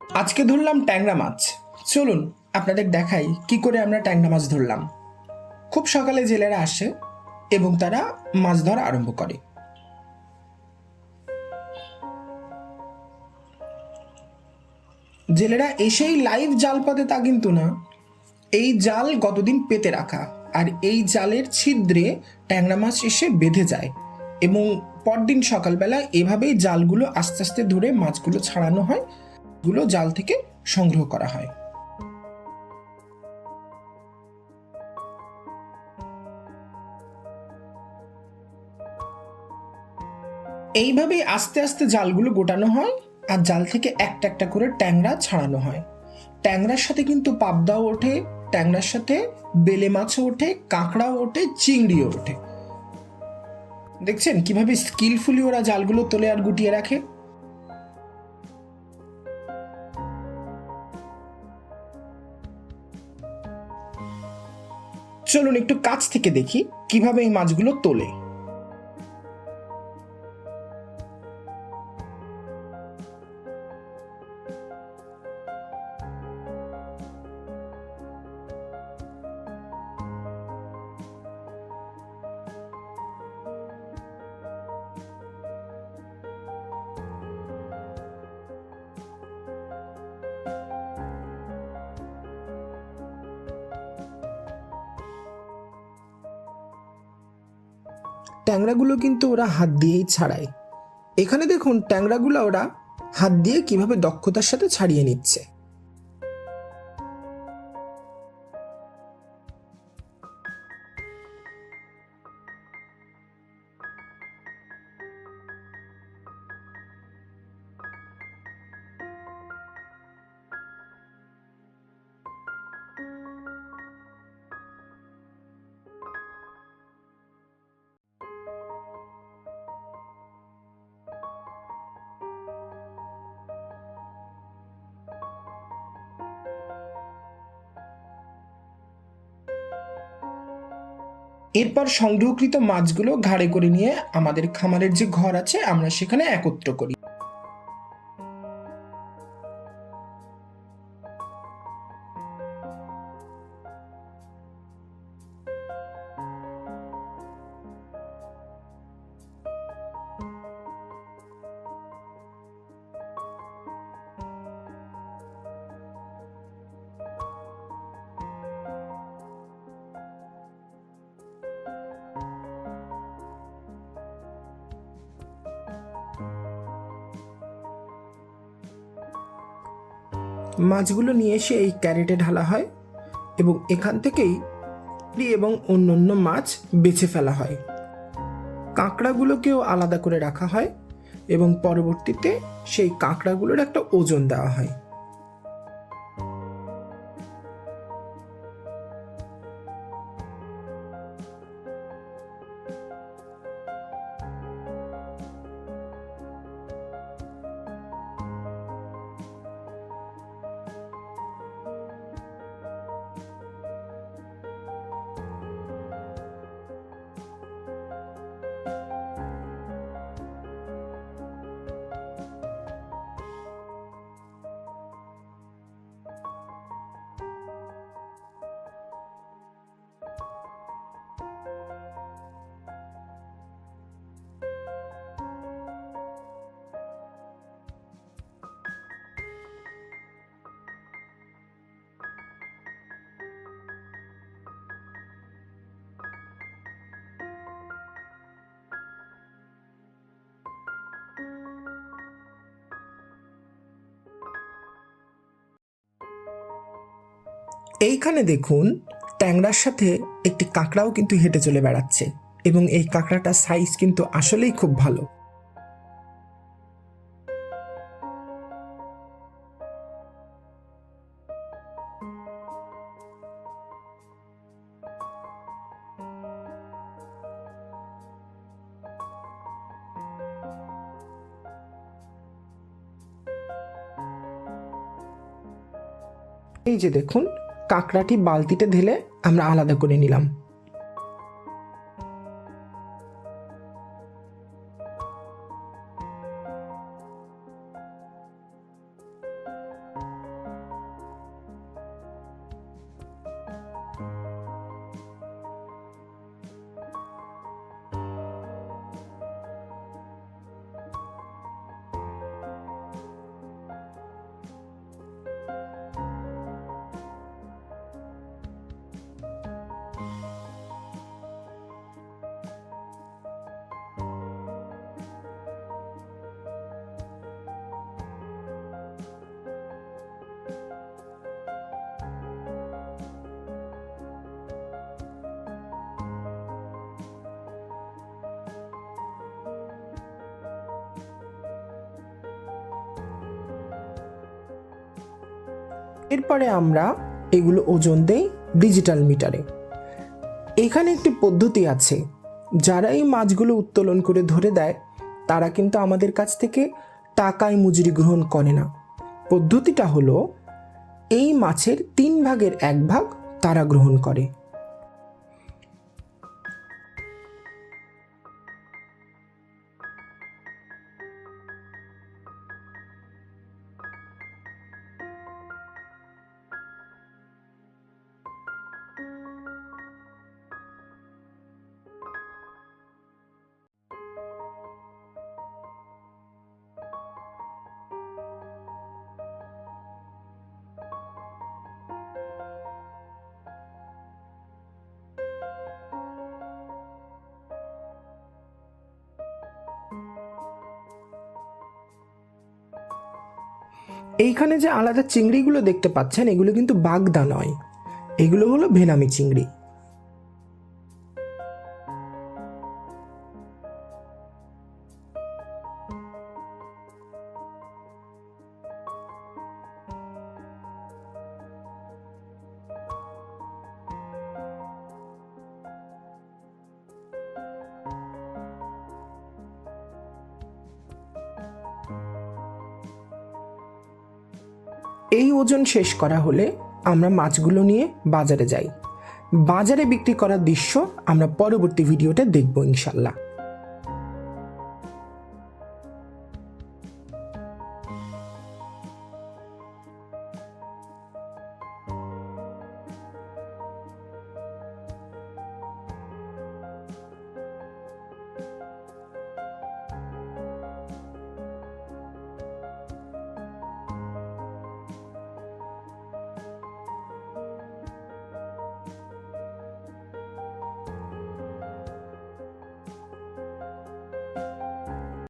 আজকে ধরলাম ট্যাংরা মাছ। চলুন আপনাদের দেখাই কি করে আমরা ট্যাংরা মাছ ধরলাম। খুব সকালে জেলেরা আসে এবং তারা মাছ ধরা আরম্ভ করে। জেলেরা এসেই লাইভ জাল পাতে তা কিন্তু না, এই জাল গতদিন পেতে রাখা, আর এই জালের ছিদ্রে ট্যাংরা মাছ এসে বেঁধে যায় এবং পরদিন সকালবেলা এভাবেই জালগুলো আস্তে আস্তে ধরে মাছগুলো ছাড়ানো হয়, গুলো জাল থেকে সংগ্রহ করা হয়। এইভাবেই আস্তে আস্তে জালগুলো গোটানো হয় আর জাল থেকে একটা একটা করে ট্যাংরা ছাড়ানো হয়। ট্যাংরার সাথে কিন্তু পাবদাও ওঠে, ট্যাংরার সাথে বেলে মাছও ওঠে, কাঁকড়াও ওঠে, চিংড়িও ওঠে। দেখছেন কিভাবে স্কিলফুলি ওরা জালগুলো তোলে আর গুটিয়ে রাখে। চলুন একটু কাছ থেকে দেখি কিভাবে এই মাছগুলো তোলে। ট্যাংরাগুলো কিন্তু ওরা হাত দিয়েই ছাড়ায়। এখানে দেখুন ট্যাংরাগুলো ওরা হাত দিয়ে কিভাবে দক্ষতার সাথে ছাড়িয়ে নিচ্ছে। এরপর সংগ্রহকৃত মাছগুলো ঘাড়ে করে নিয়ে আমাদের খামারের যে ঘর আছে আমরা সেখানে একত্র করি। মাছগুলো নিয়ে এসে এই ক্যারেটে ঢালা হয় এবং এখান থেকেই এবং অন্যান্য মাছ বেছে ফেলা হয়। কাঁকড়াগুলোকেও আলাদা করে রাখা হয় এবং পরবর্তীতে সেই কাঁকড়াগুলোর একটা ওজন দেওয়া হয়। এইখানে দেখুন ট্যাংরার সাথে একটি কাঁকড়াও কিন্তু হেঁটে চলে বেড়াচ্ছে এবং এই কাঁকড়াটার সাইজ কিন্তু আসলেই খুব ভালো। এই যে দেখুন কাঁকড়াটি বালতিতে ঢেলে আমরা আলাদা করে নিলাম। এরপরে আমরা এগুলো ওজন দেই ডিজিটাল মিটারে। এখানে একটি পদ্ধতি আছে, যারা এই মাছগুলো উত্তোলন করে ধরে দেয় তারা কিন্তু আমাদের কাছ থেকে টাকায় মজুরি গ্রহণ করে না। পদ্ধতিটা হলো এই মাছের 3 ভাগের 1 ভাগ তারা গ্রহণ করে। এইখানে যে আলাদা চিংড়িগুলো দেখতে পাচ্ছেন এগুলো কিন্তু বাগদা নয়, এগুলো হলো ভেনামি চিংড়ি। এই ওজন শেষ করা হলে আমরা মাছগুলো নিয়ে বাজারে যাই। বাজারে বিক্রি করার দৃশ্য আমরা পরবর্তী ভিডিওতে দেখব ইনশাল্লাহ।